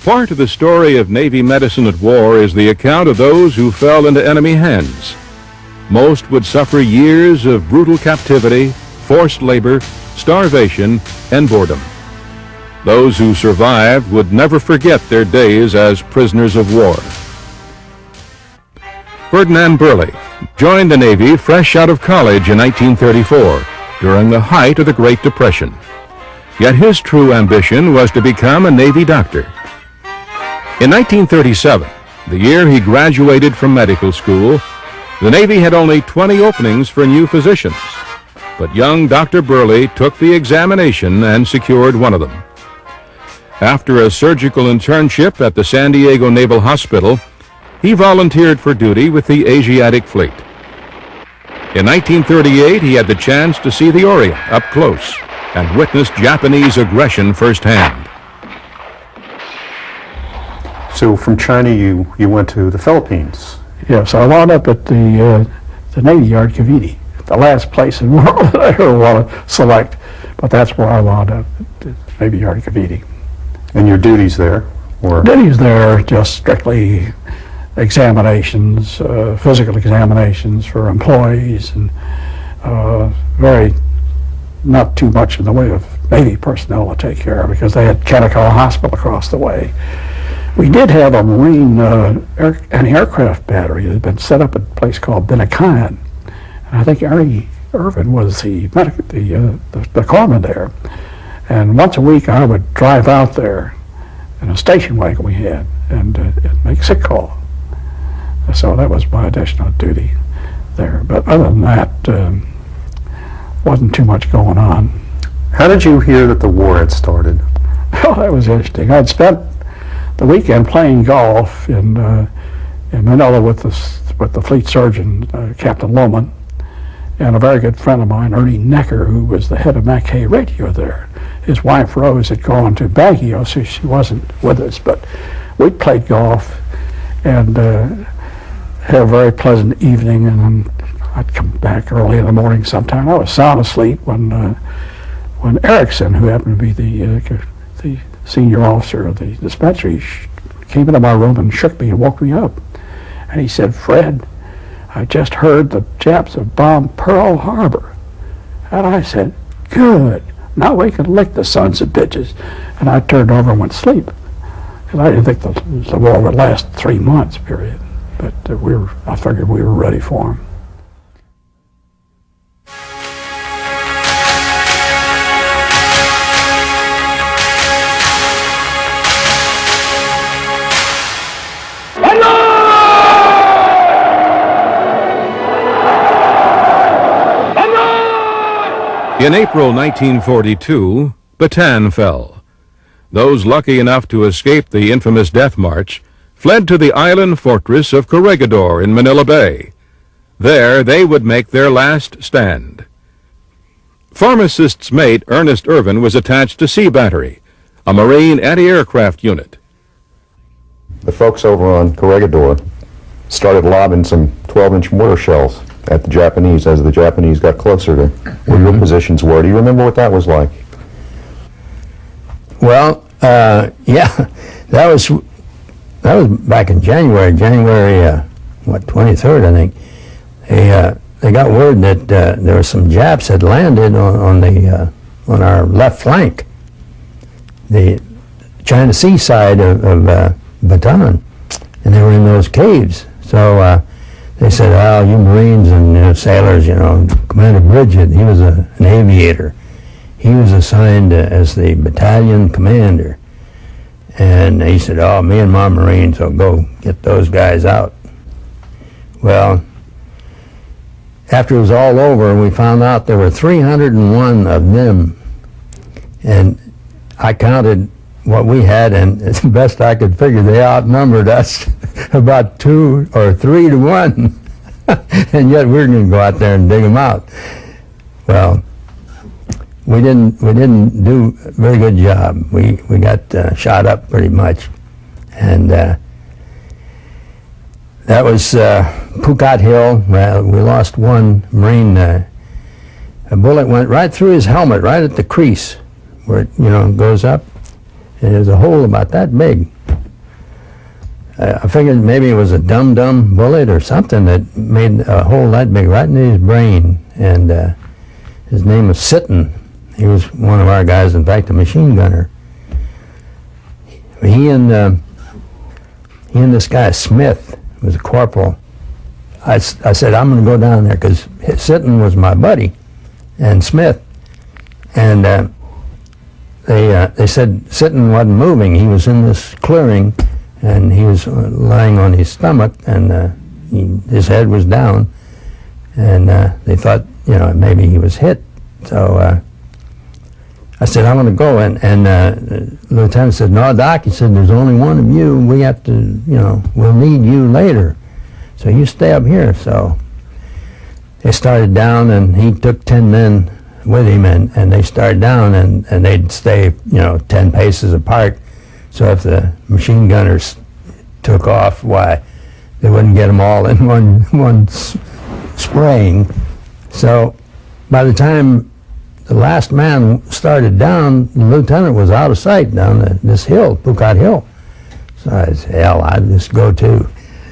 Part of the story of Navy medicine at war is the account of those who fell into enemy hands. Most would suffer years of brutal captivity, forced labor, starvation, and boredom. Those who survived would never forget their days as prisoners of war. Ferdinand Burley joined the Navy fresh out of college in 1934 during the height of the Great Depression. Yet his true ambition was to become a Navy doctor. In 1937, the year he graduated from medical school, the Navy had only 20 openings for new physicians. But young Dr. Burley took the examination and secured one of them. After a surgical internship at the San Diego Naval Hospital, he volunteered for duty with the Asiatic Fleet. In 1938, he had the chance to see the Orient up close and witness Japanese aggression firsthand. So from China, you went to the Philippines. Yes, I wound up at the Navy Yard, Cavite, the last place in the world that I ever want to select, but that's where I wound up, at the Navy Yard, Cavite. And your duties there were? Duties there, just strictly examinations, physical examinations for employees, and not too much in the way of Navy personnel to take care of, because they had Kanakawa Hospital across the way. We did have a Marine anti-aircraft battery that had been set up at a place called Binakayan, and I think Ernie Irvin was the corpsman there. And once a week I would drive out there in a station wagon we had and make sick call. So that was my additional duty there. But other than that, wasn't too much going on. How did you hear that the war had started? Oh, that was interesting. I'd spent the weekend playing golf in Manila with the fleet surgeon, Captain Lohman, and a very good friend of mine, Ernie Necker, who was the head of Mackay Radio there. His wife, Rose, had gone to Baguio, so she wasn't with us, but we played golf and had a very pleasant evening, and then I'd come back early in the morning sometime. I was sound asleep when Erickson, who happened to be the senior officer of the dispensary, came into my room and shook me and woke me up. And he said, "Fred, I just heard the Japs have bombed Pearl Harbor." And I said, "Good. Now we can lick the sons of bitches." And I turned over and went to sleep, because I didn't think the war would last 3 months, period. But I figured we were ready for them. In April 1942, Bataan fell. Those lucky enough to escape the infamous Death March fled to the island fortress of Corregidor in Manila Bay. There they would make their last stand. Pharmacist's mate Ernest Irvin was attached to Sea Battery, a Marine anti-aircraft unit. The folks over on Corregidor started lobbing some 12-inch mortar shells at the Japanese as the Japanese got closer to where your positions were. Do you remember what that was like? Well, yeah, that was back in January, 23rd, I think. They got word that there were some Japs had landed on our left flank, the China Sea side of Bataan, and they were in those caves. So they said, "Oh, you Marines and sailors, Commander Bridget, he was an aviator. He was assigned as the battalion commander." And he said, "Oh, me and my Marines will go get those guys out." Well, after it was all over, we found out there were 301 of them. And I counted what we had, and as best I could figure, they outnumbered us about 2 or 3 to 1. And yet we're going to go out there and dig them out. Well, we didn't do a very good job. We got shot up pretty much, and that was Pukat Hill. We lost one Marine. A bullet went right through his helmet, right at the crease where it goes up, and there's a hole about that big. I figured maybe it was a dum-dum bullet or something that made a hole that big right in his brain. And his name was Sitten. He was one of our guys, in fact, a machine gunner. He and this guy Smith was a corporal. I said, I'm going to go down there, because Sitten was my buddy, and Smith. And they said Sitten wasn't moving. He was in this clearing, and he was lying on his stomach, and his head was down. And they thought, maybe he was hit. So I said, I'm going to go. And the lieutenant said, no, Doc, he said, there's only one of you. We have to, we'll need you later. So you stay up here. So they started down, and he took 10 men with him, and they started down, and they'd stay, 10 paces apart. So if the machine gunners took off, why, they wouldn't get them all in one spraying. So by the time the last man started down, the lieutenant was out of sight down this hill, Pukat Hill. So I said, hell, I'd just go too.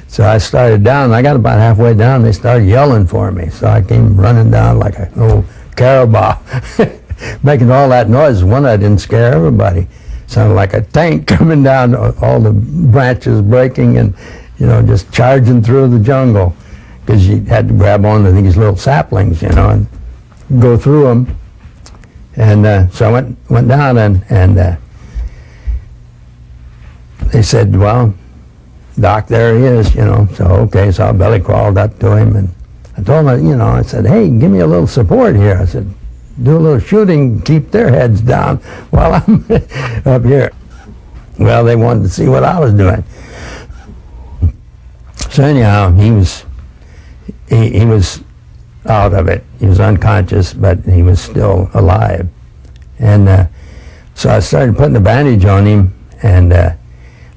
So I started down. I got about halfway down. They started yelling for me. So I came running down like a little carabao, making all that noise. One, I didn't scare everybody. Sounded like a tank coming down, all the branches breaking, and just charging through the jungle, because you had to grab onto these little saplings, and go through them. And so I went down, and they said, well, Doc, there he is, So, okay, so I belly crawled up to him, and I told him, I said, hey, give me a little support here. I said, do a little shooting, keep their heads down while I'm up here. Well, they wanted to see what I was doing. So anyhow, he was out of it. He was unconscious, but he was still alive. And so I started putting a bandage on him, and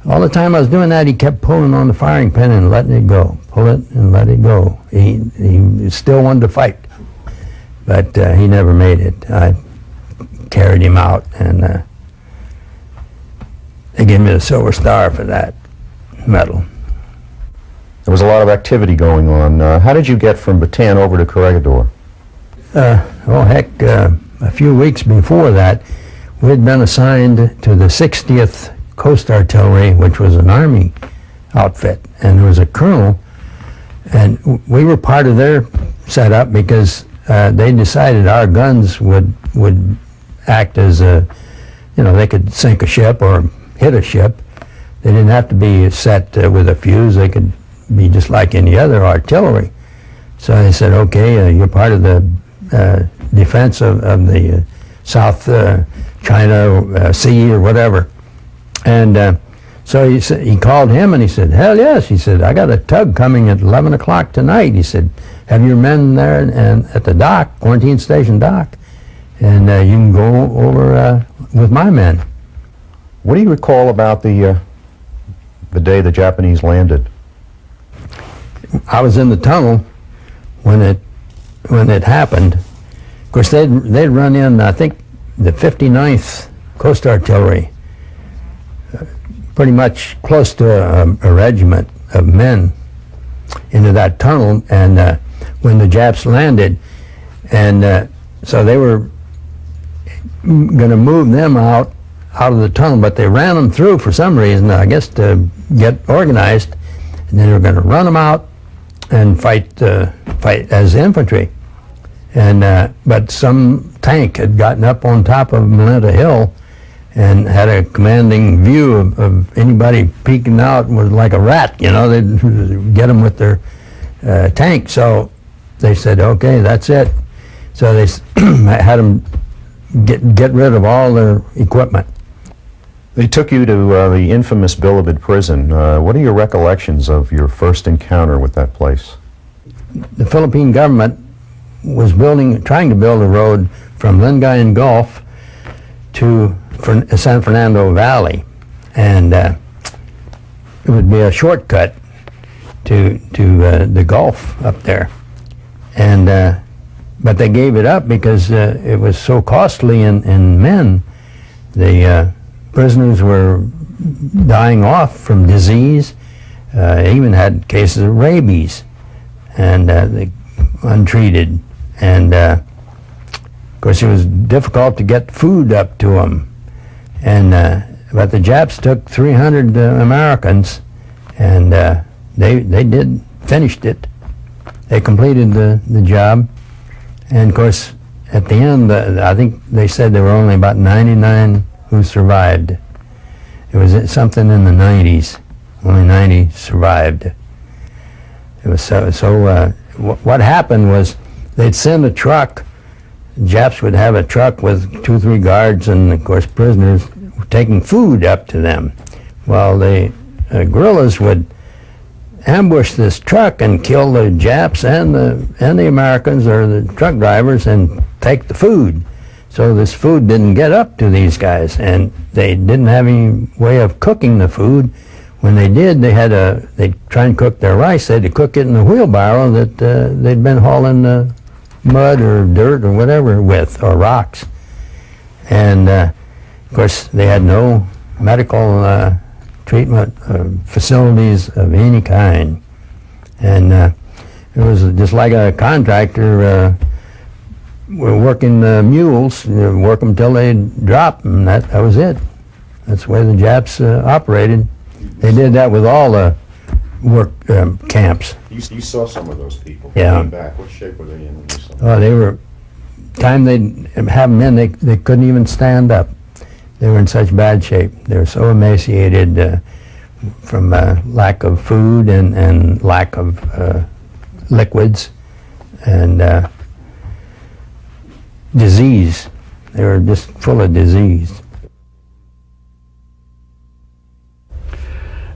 all the time I was doing that, he kept pulling on the firing pin and letting it go. Pull it and let it go. He still wanted to fight, but he never made it. I carried him out, and they gave me the Silver Star for that medal. There was a lot of activity going on. How did you get from Bataan over to Corregidor? A few weeks before that, we had been assigned to the 60th Coast Artillery, which was an Army outfit, and there was a colonel, and we were part of their setup because they decided our guns would act as they could sink a ship or hit a ship. They didn't have to be set with a fuse. They could be just like any other artillery. So they said, okay, you're part of the defense of the South China Sea or whatever. And so he called him, and he said, hell yes. He said, I got a tug coming at 11 o'clock tonight. He said, have your men there and at the dock, Quarantine Station dock, and you can go over with my men. What do you recall about the day the Japanese landed? I was in the tunnel when it happened. Of course, they'd run in, I think, the 59th Coast Artillery, pretty much close to a regiment of men into that tunnel, and when the Japs landed, and so they were going to move them out of the tunnel, but they ran them through for some reason, I guess to get organized, and then they were going to run them out and fight as infantry. And but some tank had gotten up on top of Melinda Hill and had a commanding view of anybody peeking out, was like a rat, they'd get them with their tank. So they said, okay, that's it. So they had them get rid of all their equipment. They took you to the infamous Bilibid prison. What are your recollections of your first encounter with that place? The Philippine government was trying to build a road from Lingayen Gulf to San Fernando Valley, and it would be a shortcut to the Gulf up there. And but they gave it up because it was so costly in men. The prisoners were dying off from disease. Even had cases of rabies, and they untreated. And of course, it was difficult to get food up to them. And but the Japs took 300 Americans, and they finished it. They completed the job, and of course, at the end, I think they said there were only about 99 who survived. It was something in the 90s. Only 90 survived. It was what happened was they'd send a truck. The Japs would have a truck with 2 or 3 guards and, of course, prisoners taking food up to them. While the guerrillas would ambush this truck and kill the Japs and the Americans or the truck drivers and take the food. So this food didn't get up to these guys, and they didn't have any way of cooking the food. When they did, they'd try and cook their rice. They had to cook it in a wheelbarrow that they'd been hauling mud or dirt or whatever with, or rocks. And of course, they had no medical treatment facilities of any kind. And it was just like a contractor working mules, work them till they drop, and that was it. That's the way the Japs operated. They did that with all the work camps. You saw some of those people. Yeah. Came back. What shape were they in when you saw them? Oh, they were, time they'd have them in, they couldn't even stand up. They were in such bad shape. They were so emaciated from lack of food and lack of liquids and disease. They were just full of disease.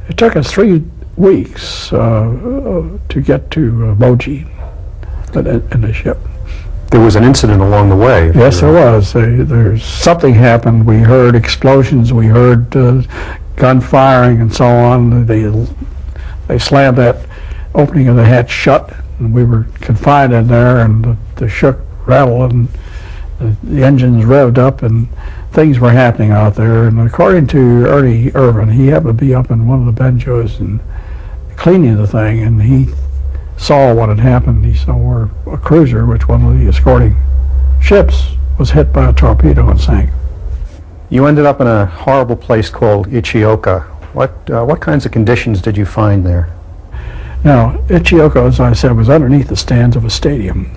It took us 3 weeks to get to Moji in the ship. There was an incident along the way. Yes, there was. There's something happened. We heard explosions. We heard gun firing and so on. They slammed that opening of the hatch shut, and we were confined in there, and the ship rattled, and the engines revved up, and things were happening out there. And according to Ernie Irvin, he happened to be up in one of the benjos and cleaning the thing, and he saw what had happened. He saw where a cruiser, which one of the escorting ships, was hit by a torpedo and sank. You ended up in a horrible place called Ichioka. What kinds of conditions did you find there? Now, Ichioka, as I said, was underneath the stands of a stadium.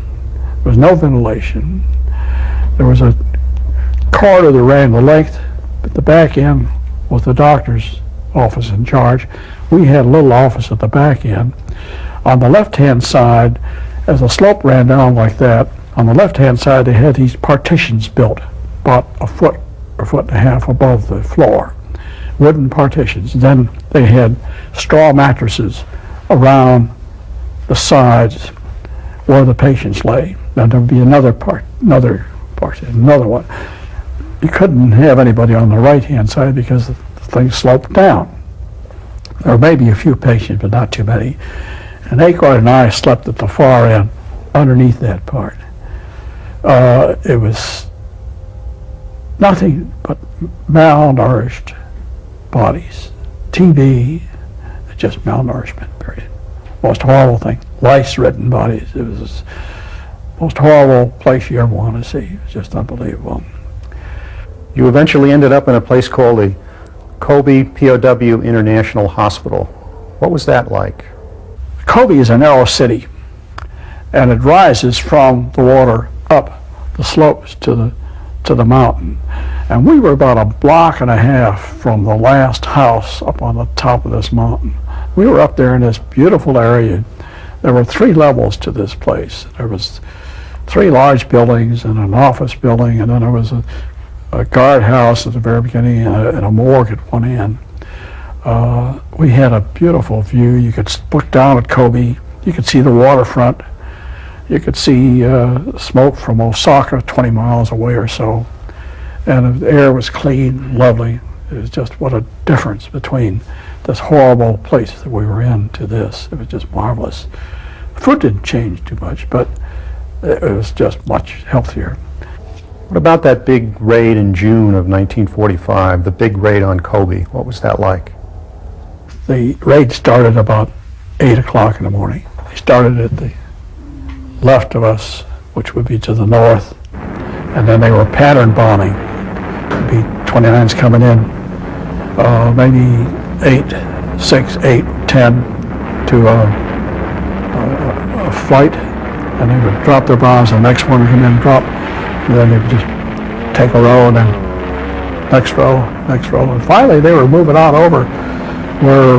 There was no ventilation. There was a corridor that ran the length. At the back end was the doctor's office in charge. We had a little office at the back end. On the left-hand side, as the slope ran down like that, on the left-hand side they had these partitions built about a foot or foot and a half above the floor. Wooden partitions. Then they had straw mattresses around the sides where the patients lay. Then there would be another one. You couldn't have anybody on the right-hand side because the thing sloped down. There may be a few patients, but not too many. And Acorn and I slept at the far end, underneath that part. It was nothing but malnourished bodies. TB, just malnourishment, period. Most horrible thing. Lice-ridden bodies. It was the most horrible place you ever want to see. It was just unbelievable. You eventually ended up in a place called the Kobe POW International Hospital. What was that like? Kobe is a narrow city, and it rises from the water up the slopes to the mountain. And we were about a block and a half from the last house up on the top of this mountain. We were up there in this beautiful area. There were 3 levels to this place. There was 3 large buildings and an office building, and then there was a guardhouse at the very beginning and a morgue at one end. We had a beautiful view. You could look down at Kobe. You could see the waterfront. You could see smoke from Osaka 20 miles away or so. And the air was clean, lovely. It was just what a difference between this horrible place that we were in to this. It was just marvelous. The food didn't change too much, but it was just much healthier. What about that big raid in June of 1945, the big raid on Kobe? What was that like? the raid started about 8 o'clock in the morning. They started at the left of us, which would be to the north, and then they were pattern bombing. There'd be 29s coming in, maybe 8, 6, 8, 10 to a flight, and they would drop their bombs, the next one would come in and drop, and then they would just take a row, and then next row, and finally they were moving on over where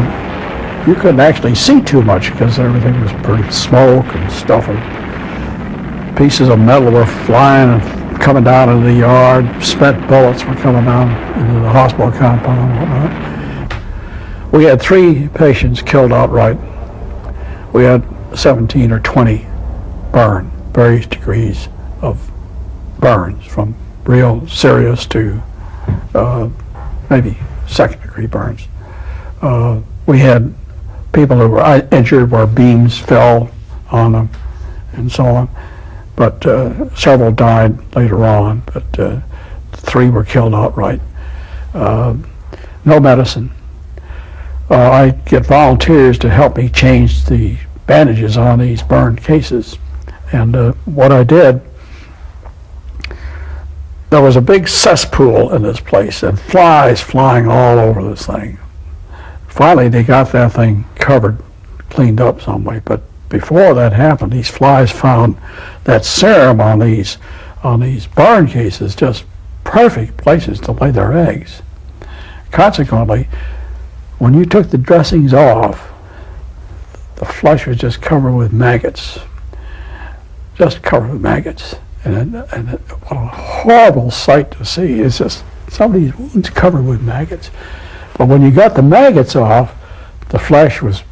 you couldn't actually see too much because everything was pretty smoke and stuff, and pieces of metal were flying and coming down into the yard, spent bullets were coming down into the hospital compound and whatnot. We had 3 patients killed outright. We had 17 or 20 burned, various degrees of burns, from real serious to maybe second-degree burns. We had people who were injured where beams fell on them and so on, but several died later on, but 3 were killed outright. No medicine. I get volunteers to help me change the bandages on these burned cases, and what I did, there was a big cesspool in this place and flies flying all over this thing. Finally, they got that thing covered, cleaned up some way, but before that happened, these flies found that serum on these burn cases, just perfect places to lay their eggs. Consequently, when you took the dressings off, the flesh was just covered with maggots, just covered with maggots. And what a horrible sight to see. It's just some of these wounds covered with maggots. But when you got the maggots off, the flesh was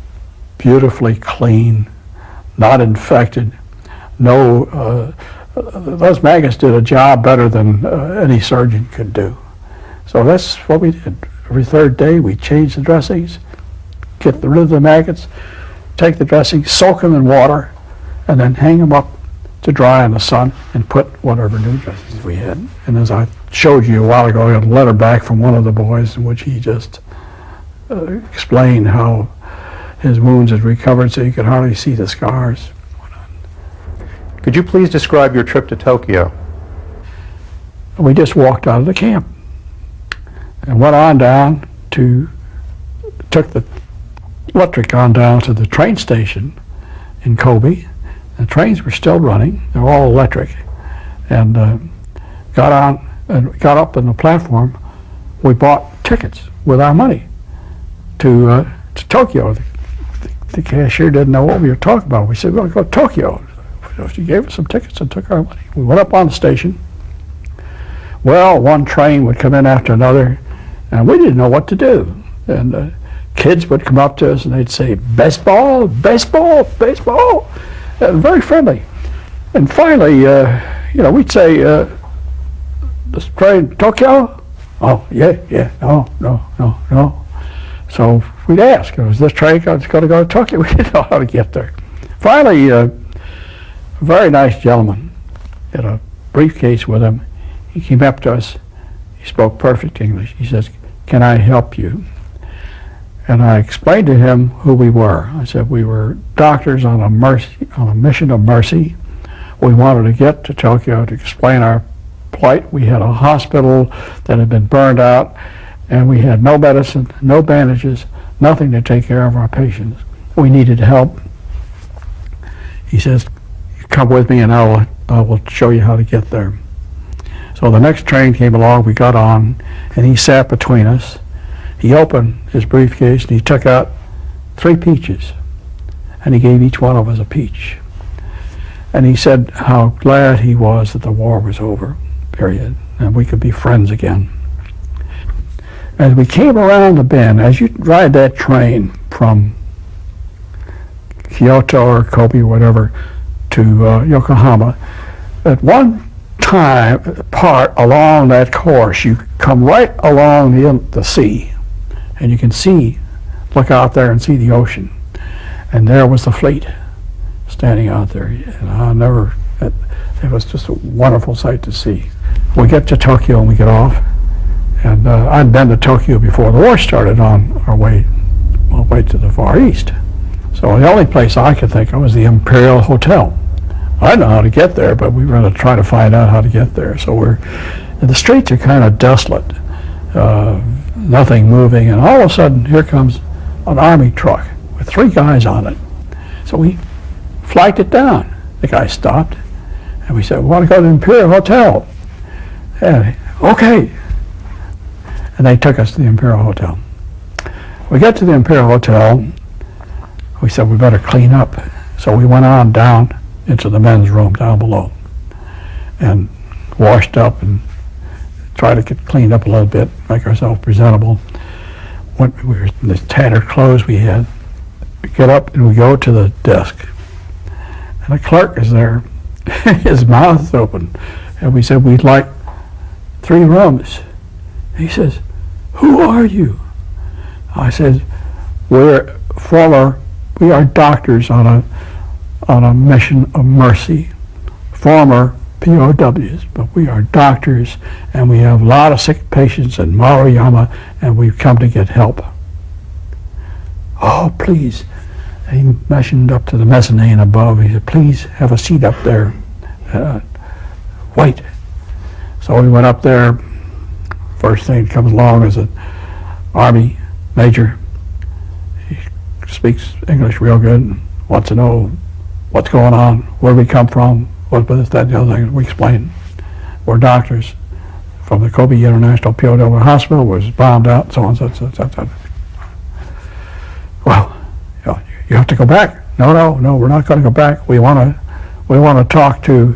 beautifully clean, not infected. No, those maggots did a job better than any surgeon could do. So that's what we did. Every 3rd day, we changed the dressings, get rid of the maggots, take the dressings, soak them in water, and then hang them up to dry in the sun and put whatever new dressings we had. And as I showed you a while ago, I got a letter back from one of the boys in which he just explained how his wounds had recovered so you could hardly see the scars. Could you please describe your trip to Tokyo? We just walked out of the camp and went on down to, took the electric on down to the train station in Kobe. The trains were still running, they were all electric, and got on and got up on the platform. We bought tickets with our money to Tokyo. The cashier didn't know what we were talking about. We said, we're going to go to Tokyo. So she gave us some tickets and took our money. We went up on the station. Well, one train would come in after another, and we didn't know what to do. And kids would come up to us and they'd say, baseball, baseball, baseball. Very friendly. And finally, we'd say, this train, Tokyo? Oh, yeah, no. So we'd ask, is this train going to go to Tokyo? We didn't know how to get there. Finally, a very nice gentleman had a briefcase with him. He came up to us. He spoke perfect English. He says, can I help you? And I explained to him who we were. I said we were doctors on a mission of mercy. We wanted to get to Tokyo to explain our plight. We had a hospital that had been burned out, and we had no medicine, no bandages, nothing to take care of our patients. We needed help. He says, come with me and I will show you how to get there. So the next train came along, we got on, and he sat between us. He opened his briefcase and he took out 3 peaches, and he gave each one of us a peach. And he said how glad he was that the war was over, period, and we could be friends again. As we came around the bend, as you ride that train from Kyoto or Kobe or whatever to Yokohama, at one part along that course, you come right along the sea, and you can look out there and see the ocean. And there was the fleet standing out there. And it was just a wonderful sight to see. We get to Tokyo and we get off. And I'd been to Tokyo before the war started on our way, way to the Far East. So the only place I could think of was the Imperial Hotel. I didn't know how to get there, but we were going to try to find out how to get there. So the streets are kind of desolate, nothing moving, and all of a sudden here comes an army truck with 3 guys on it. So we flagged it down. The guy stopped, and we said, "We want to go to the Imperial Hotel." And, okay. And they took us to the Imperial Hotel. We got to the Imperial Hotel. We said, we better clean up. So we went on down into the men's room down below and washed up and tried to get cleaned up a little bit, make ourselves presentable. When we were in the tattered clothes we had, we get up and we go to the desk. And the clerk is there. His mouth is open. And we said, we'd like 3 rooms. He says, "Who are you?" I said, we are doctors on a mission of mercy, former POWs, but we are doctors and we have a lot of sick patients in Maruyama and we've come to get help. "Oh, please." And he motioned up to the mezzanine above. He said, "Please have a seat up there. Wait." So we went up there. First thing that comes along is an Army major. He speaks English real good, wants to know what's going on, where we come from, what this, that, the other thing. We explained. We're doctors from the Kobe International POW Hospital, was bombed out, so on, so on. Well, you have to go back. No, we're not going to go back. We want to talk to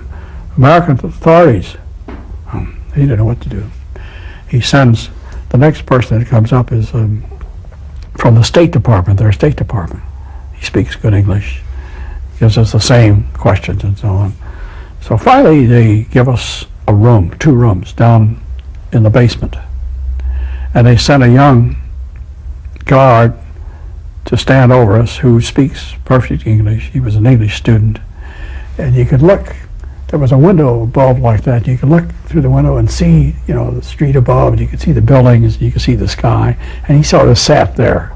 American authorities. He didn't know what to do. He sends, the next person that comes up is from the State Department, their State Department. He speaks good English, gives us the same questions and so on. So finally they give us a room, 2 rooms down in the basement. And they sent a young guard to stand over us who speaks perfect English. He was an English student. And you could look, there was a window above like that. You could look through the window and see, the street above, and you could see the buildings, you could see the sky. And he sort of sat there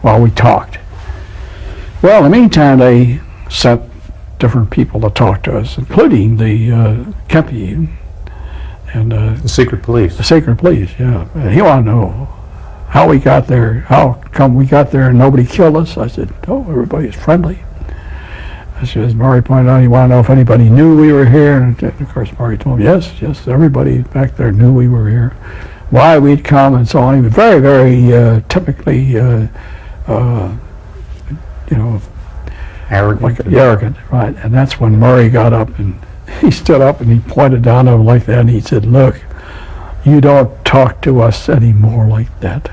while we talked. Well, in the meantime, they sent different people to talk to us, including the Kempe and The secret police. the secret police, yeah. And he wanted to know how we got there, how come we got there and nobody killed us. I said, "Oh, everybody's friendly." As Murray pointed out, he wanted to know if anybody knew we were here, and of course Murray told him, yes, everybody back there knew we were here, why we'd come and so on. He was very, very typically, Arrogant. arrogant, right? And that's when Murray got up and he stood up and he pointed down at him like that and he said, "Look, you don't talk to us anymore like that.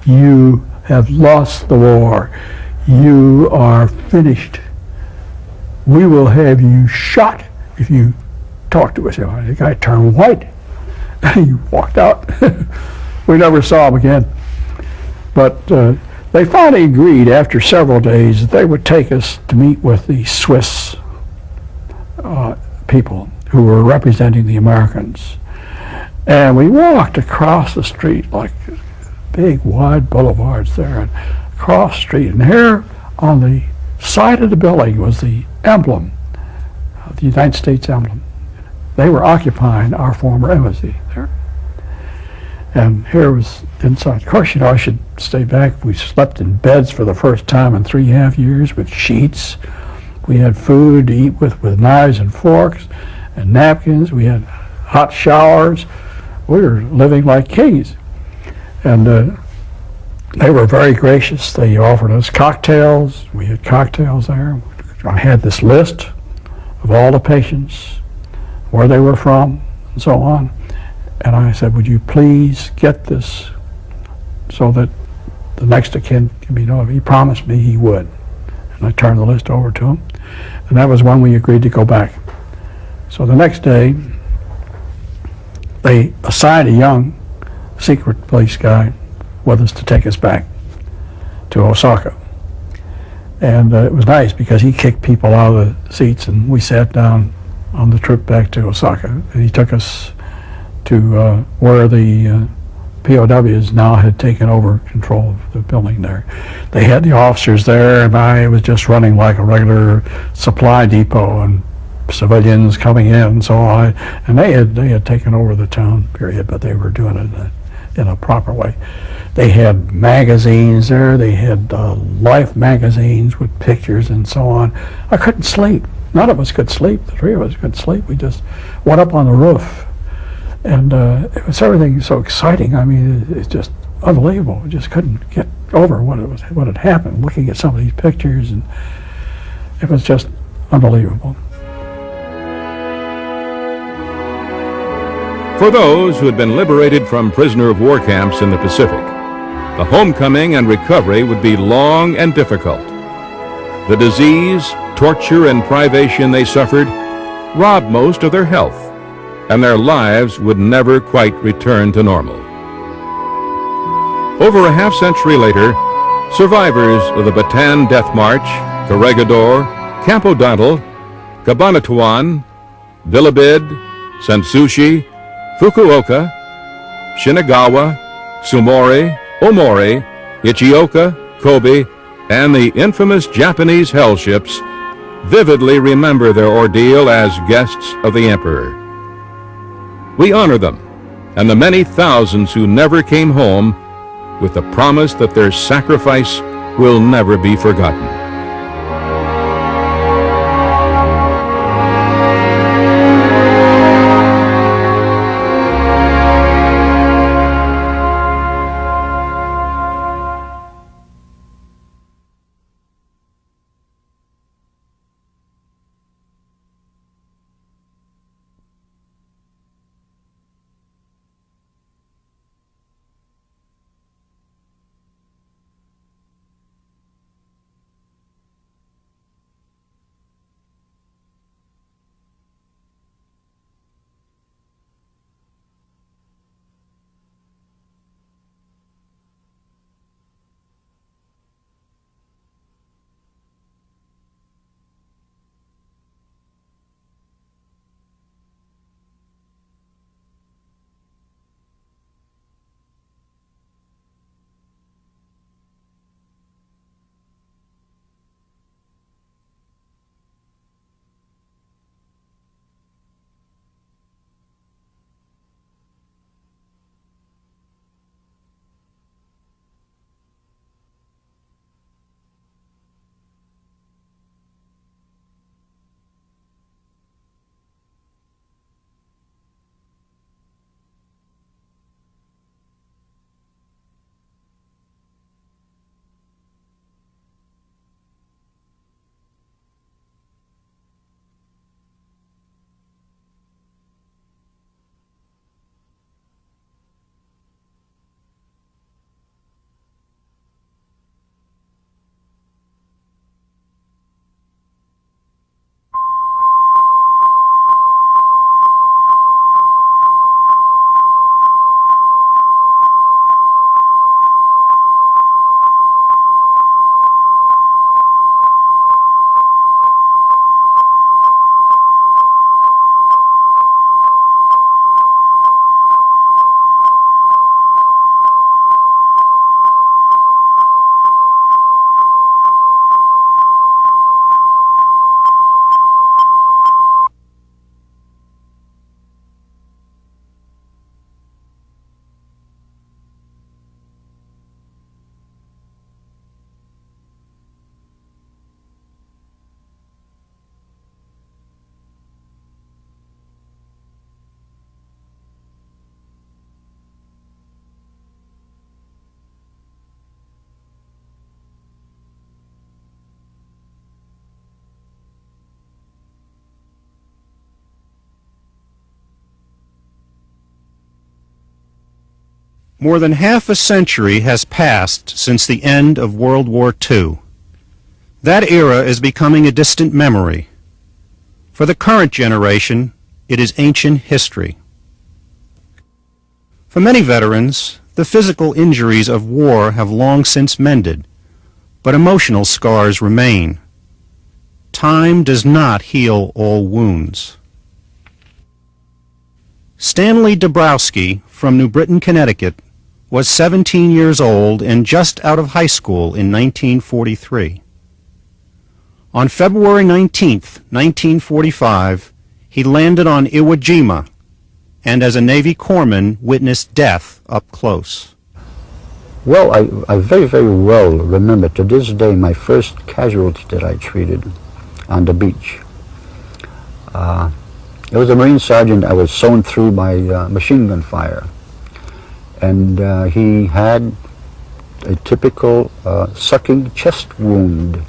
You have lost the war. You are finished. We will have you shot if you talk to us." The guy turned white and he walked out. We never saw him again. But they finally agreed after several days that they would take us to meet with the Swiss people who were representing the Americans. And we walked across the street, like big wide boulevards there, and across the street. And here on the side of the building was the emblem, the United States emblem. They were occupying our former embassy there. And here was inside. Of course, I should stay back. We slept in beds for the first time in 3.5 years with sheets. We had food to eat with knives and forks and napkins. We had hot showers. We were living like kings. And they were very gracious. They offered us cocktails. We had cocktails there. I had this list of all the patients, where they were from, and so on. And I said, "Would you please get this so that the next of kin can be known?" He promised me he would. And I turned the list over to him. And that was when we agreed to go back. So the next day, they assigned a young secret police guy with us to take us back to Osaka. And it was nice because he kicked people out of the seats and we sat down on the trip back to Osaka. And he took us to where the POWs now had taken over control of the building there. They had the officers there, and it was just running like a regular supply depot, and civilians coming in and so on. And they had taken over the town, period, but they were doing it in a proper way. They had magazines there. They had Life magazines with pictures and so on. I couldn't sleep. None of us could sleep. The three of us could sleep. We just went up on the roof, and it was everything so exciting. I mean, it's just unbelievable. We just couldn't get over what had happened. Looking at some of these pictures, and it was just unbelievable. For those who had been liberated from prisoner of war camps in the Pacific, the homecoming and recovery would be long and difficult. The disease, torture, and privation they suffered robbed most of their health, and their lives would never quite return to normal. Over a half-century later, survivors of the Bataan Death March, Corregidor, Camp O'Donnell, Cabanatuan, Bilibid, Sanssouci, Fukuoka, Shinagawa, Sumori, Omori, Ichioka, Kobe, and the infamous Japanese hell ships vividly remember their ordeal as guests of the Emperor. We honor them and the many thousands who never came home with the promise that their sacrifice will never be forgotten. More than half a century has passed since the end of World War II. That era is becoming a distant memory. For the current generation, it is ancient history. For many veterans, the physical injuries of war have long since mended, but emotional scars remain. Time does not heal all wounds. Stanley Dabrowski from New Britain, Connecticut, was 17 years old and just out of high school in 1943. On February 19, 1945, he landed on Iwo Jima, and as a Navy corpsman witnessed death up close. Well, I very, very well remember to this day my first casualty that I treated on the beach. It was a Marine sergeant. I was sewn through by machine gun fire. And he had a typical sucking chest wound.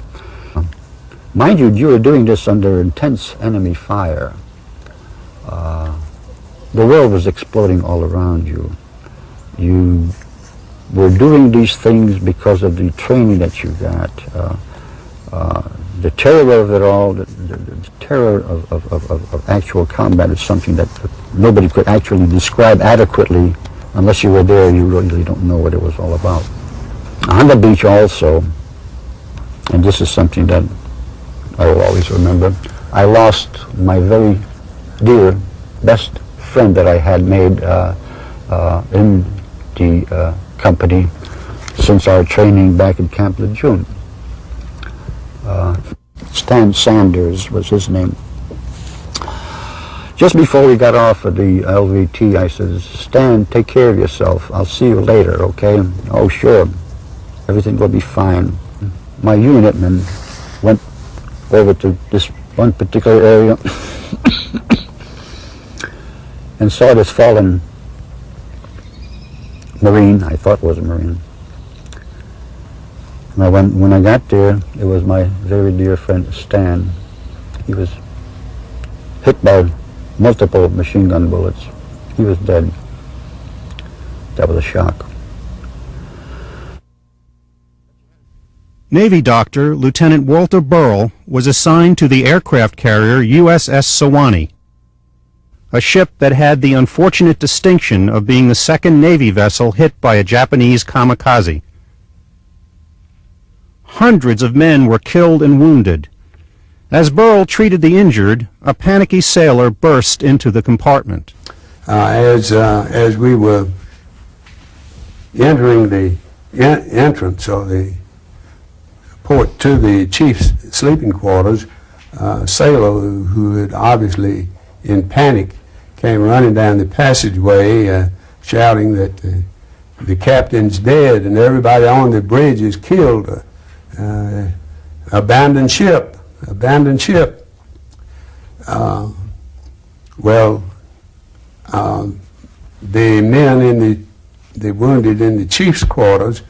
Mind you were doing this under intense enemy fire. The world was exploding all around you. You were doing these things because of the training that you got. The terror of it all, the terror of actual combat is something that nobody could actually describe adequately. Unless you were there, you really don't know what it was all about. On the beach also, and this is something that I will always remember, I lost my very dear, best friend that I had made in the company since our training back at Camp Lejeune. Stan Sanders was his name. Just before we got off of the LVT, I said, Stan, take care of yourself. I'll see you later, okay? Oh, sure. Everything will be fine. My unitman went over to this one particular area and saw this fallen Marine, I thought was a Marine. And when I got there, it was my very dear friend Stan. He was hit by multiple machine gun bullets. He was dead. That was a shock. Navy doctor Lieutenant Walter Burrell was assigned to the aircraft carrier USS Sewanee, a ship that had the unfortunate distinction of being the second Navy vessel hit by a Japanese kamikaze. Hundreds of men were killed and wounded. As Burrell treated the injured, a panicky sailor burst into the compartment. As we were entering the entrance of the port to the chief's sleeping quarters, a sailor who had obviously in panic came running down the passageway shouting that the captain's dead and everybody on the bridge is killed. Abandoned ship. Abandoned ship. The men in the wounded in the chief's quarters,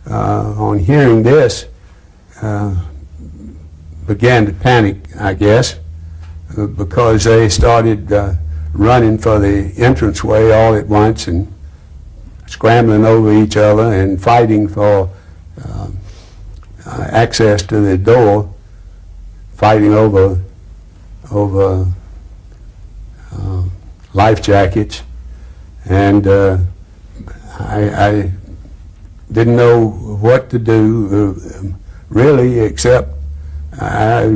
on hearing this, began to panic, I guess, because they started running for the entranceway all at once and scrambling over each other and fighting for access to the door, fighting over life jackets, and I didn't know what to do really, except I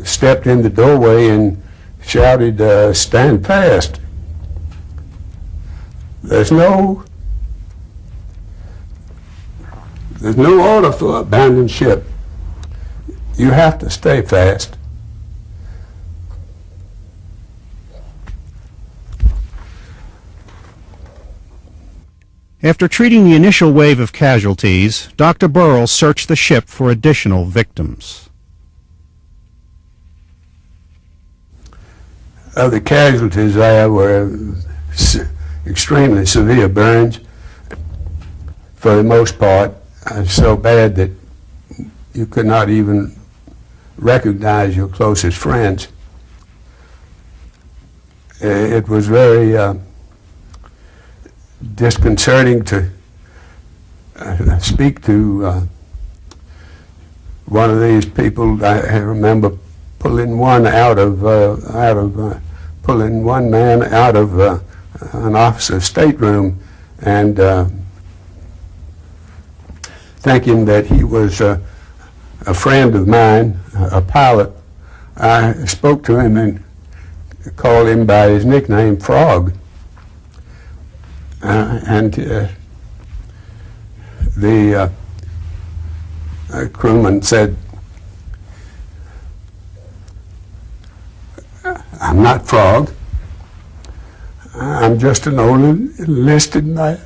stepped in the doorway and shouted, "Stand fast." There's no order for abandoned ship. You have to stay fast. After treating the initial wave of casualties, Dr. Burrell searched the ship for additional victims. Of the casualties there were extremely severe burns, for the most part, so bad that you could not even recognize your closest friends. It was very disconcerting to speak to one of these people. I remember pulling one man out of an officer's stateroom and thinking that he was a friend of mine, a pilot. I spoke to him and called him by his nickname, Frog. And the crewman said, "I'm not Frog. I'm just an old enlisted man."